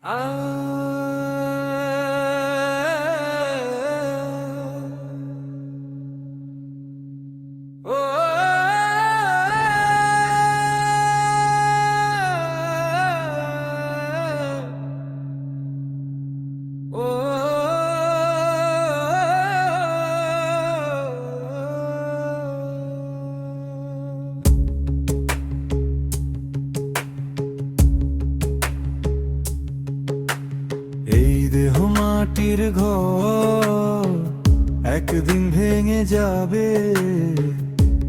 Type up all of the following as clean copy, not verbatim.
এই দেহ মাটির ঘর একদিন ভেঙে যাবে,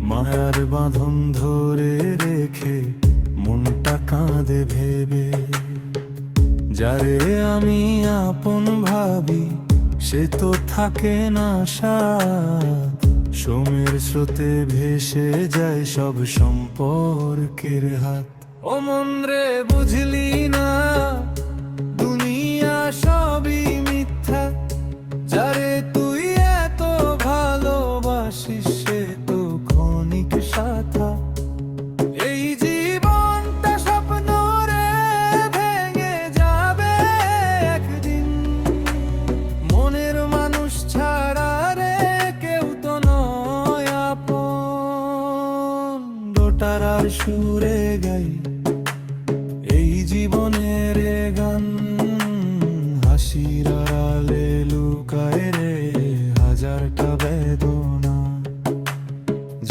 মায়ার বাঁধন ধরে রেখে মনটা কাঁদে ভেবে। যারে আমি আপন ভাবি সে তো থাকে না সাথ, সময়ের স্রোতে ভেসে যায় সব সম্পর্কের হাত। ও মন রে বুঝলি না দুনিয়া সবই মিথ্যা, যারে তুই এত ভালোবাসিস সে তো ক্ষণিক সাথা। এই জীবনটা স্বপ্ন রে ভেঙে যাবে একদিন, মনের মানুষ ছাড়া রে কেউ তো নয় আপন। দোটারার সুরে গাই এই জীবনের গান, হাসির আড়ালে লুকায় রে হাজারটা বেদনা।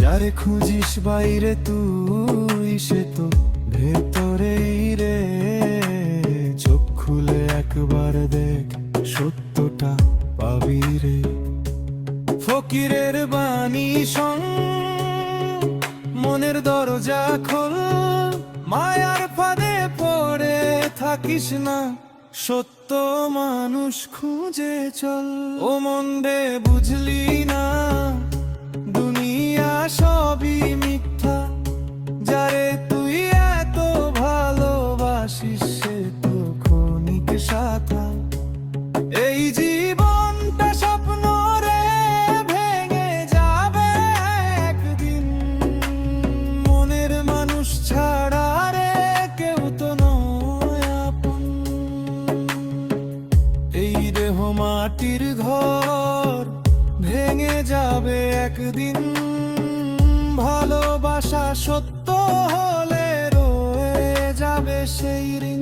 যারে খুঁজিস বাইরে তুই সে তো ভেতরেই রে, চোখ খুলে একবার দেখ সত্যটা পাবি রে। ফকিরের বাণী শোন, মনের দরজা খোল, মায়ার ফাঁদে পড়ে থাকিস না, সত্য মানুষ খুঁজে চল। ও মন রে বুঝলি না দুনিয়া সবই মিথ্যা, যারে তুই এত ভালোবাসিস সে তো ক্ষণিক সাথা। এই জীবনটা স্বপ্ন রে ভেঙে যাবে একদিন, মনের মানুষ ছাড়া রে কেউ তো নয় আপন। এই দেহ মাটির ঘর ভেঙে যাবে একদিন, ভালোবাসা সত্য হলে রয়ে যাবে সেই ঋণ।